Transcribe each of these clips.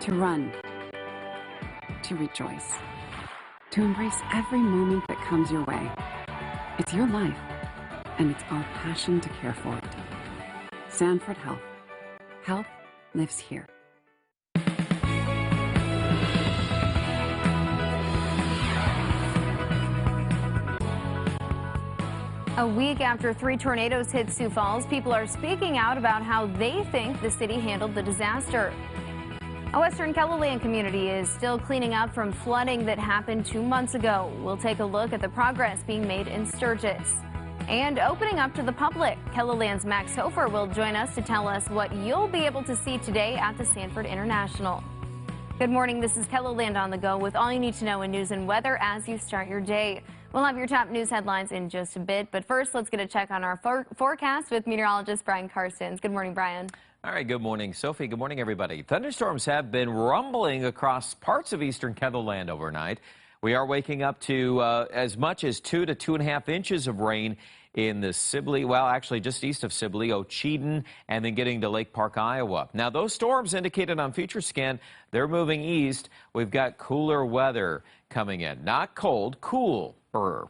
to run, to rejoice, to embrace every moment that comes your way. It's your life, and it's our passion to care for it. Sanford Health. Health lives here. A week after 3 tornadoes hit Sioux Falls, people are speaking out about how they think the city handled the disaster. A western KELOLAND community is still cleaning up from flooding that happened 2 months ago. We'll take a look at the progress being made in Sturgis. And opening up to the public, KELOLAND's Max Hofer will join us to tell us what you'll be able to see today at the Sanford International. Good morning, this is KELOLAND on the go with all you need to know in news and weather as you start your day. We'll have your top news headlines in just a bit, but first let's get a check on our forecast with meteorologist Brian Karstens. Good morning, Brian. All right, good morning, Sophie. Good morning, everybody. Thunderstorms have been rumbling across parts of eastern KELOLAND overnight. We are waking up to as much as 2 to 2.5 inches of rain in the Sibley, well, actually just east of Sibley, Ocheyedan, and then getting to Lake Park, Iowa. Now, those storms indicated on Future Scan, they're moving east. We've got cooler weather coming in. Not cold, cool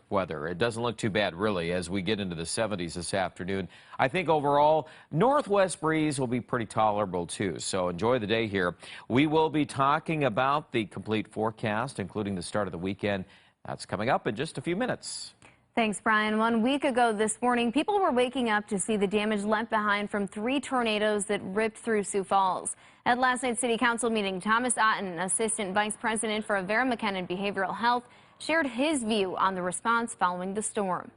weather. It doesn't look too bad, really, as we get into the 70s this afternoon. I think overall, northwest breeze will be pretty tolerable, too. So enjoy the day here. We will be talking about the complete forecast, including the start of the weekend. That's coming up in just a few minutes. Thanks, Brian. 1 week ago this morning, people were waking up to see the damage left behind from 3 tornadoes that ripped through Sioux Falls. At last night's City Council meeting, Thomas Otten, Assistant Vice President for Avera McKinnon Behavioral Health, shared his view on the response following the storm.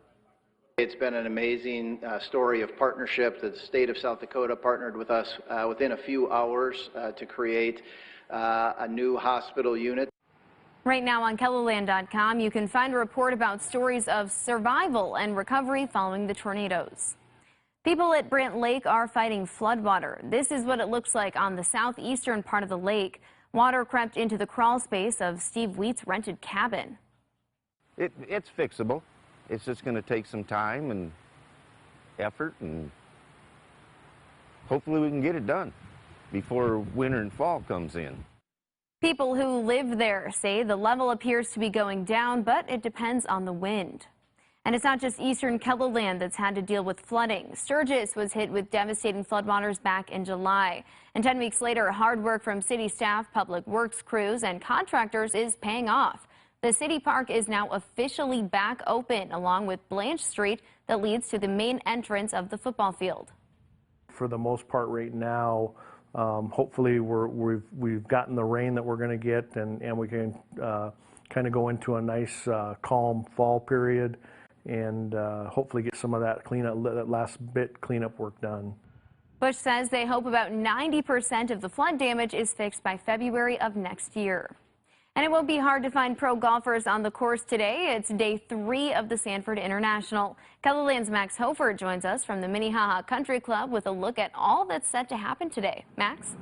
It's been an amazing story of partnership. The state of South Dakota partnered with us within a few hours to create a new hospital unit. Right now on KELOLAND.com, you can find a report about stories of survival and recovery following the tornadoes. People at Brant Lake are fighting floodwater. This is what it looks like on the southeastern part of the lake. Water crept into the crawl space of Steve Wheat's rented cabin. It's fixable. It's just going to take some time and effort, and hopefully we can get it done before winter and fall comes in. People who live there say the level appears to be going down, but it depends on the wind. And it's not just eastern KELOLAND that's had to deal with flooding. Sturgis was hit with devastating floodwaters back in July. And 10 weeks later, hard work from city staff, public works crews, and contractors is paying off. The city park is now officially back open, along with Blanche Street that leads to the main entrance of the football field. For the most part right now, hopefully we've gotten the rain that we're going to get, and we can kind of go into a nice calm fall period and hopefully get some of that cleanup, that last bit cleanup work done. Bush says they hope about 90% of the flood damage is fixed by February of next year. And it won't be hard to find pro golfers on the course today. It's day 3 of the Sanford International. KELOLAND's Max Hofer joins us from the Minnehaha Country Club with a look at all that's set to happen today. Max?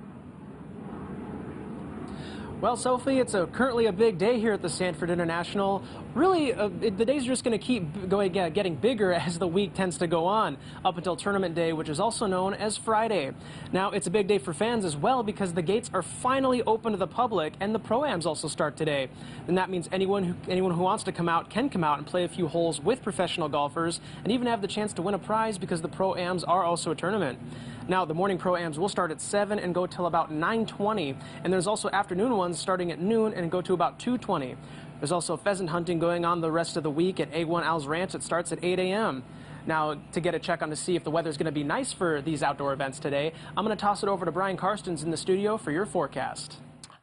Well, Sophie, it's currently a big day here at the Sanford International. Really, the days are just going to keep getting bigger as the week tends to go on, up until Tournament Day, which is also known as Friday. Now, it's a big day for fans as well because the gates are finally open to the public, and the Pro-Ams also start today. And that means anyone who wants to come out can come out and play a few holes with professional golfers, and even have the chance to win a prize because the Pro-Ams are also a tournament. Now, the morning Pro-Ams will start at 7 and go till about 9:20, and there's also afternoon ones starting at noon and go to about 2:20. There's also pheasant hunting going on the rest of the week at A1 Al's Ranch. It starts at 8 a.m. Now, to get a check on to see if the weather's going to be nice for these outdoor events today, I'm going to toss it over to Brian Karstens in the studio for your forecast.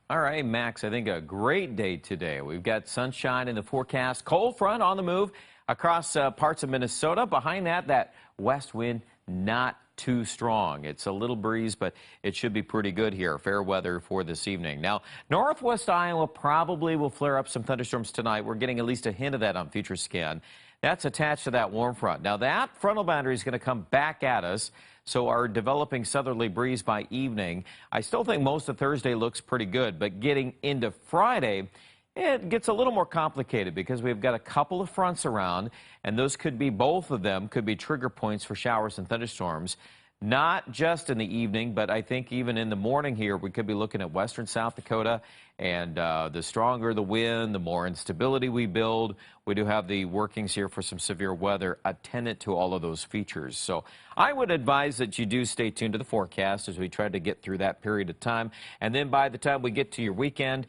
All right, Max, I think a great day today. We've got sunshine in the forecast, cold front on the move across parts of Minnesota. Behind that west wind not too strong. It's a little breeze, but it should be pretty good here. Fair weather for this evening. Now, northwest Iowa probably will flare up some thunderstorms tonight. We're getting at least a hint of that on Future Scan. That's attached to that warm front. Now, that frontal boundary is going to come back at us, so our developing southerly breeze by evening. I still think most of Thursday looks pretty good, but getting into Friday, it gets a little more complicated because we've got a couple of fronts around, and those could be, both of them could be trigger points for showers and thunderstorms. not just in the evening, but I think even in the morning here, we could be looking at western South Dakota. And the stronger the wind, the more instability we build. We do have the workings here for some severe weather attendant to all of those features. So I would advise that you do stay tuned to the forecast as we try to get through that period of time. And then by the time we get to your weekend,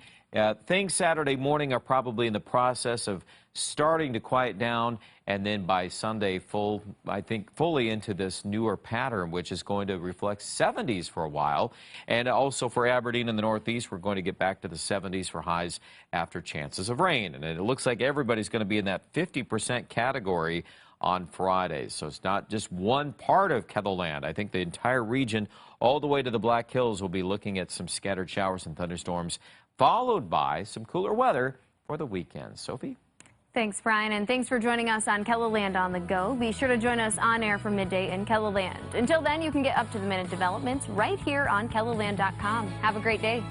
things Saturday morning are probably in the process of starting to quiet down, and then by Sunday, I think fully into this newer pattern, which is going to reflect 70s for a while. And also for Aberdeen in the Northeast, we're going to get back to the 70s for highs after chances of rain. And it looks like everybody's going to be in that 50% category on Fridays. So it's not just one part of KELOLAND. I think the entire region, all the way to the Black Hills, will be looking at some scattered showers and thunderstorms, followed by some cooler weather for the weekend. Sophie? Thanks, Brian, and thanks for joining us on KELOLAND on the Go. Be sure to join us on air from midday in KELOLAND. Until then, you can get up-to-the-minute developments right here on KELOLAND.com. Have a great day.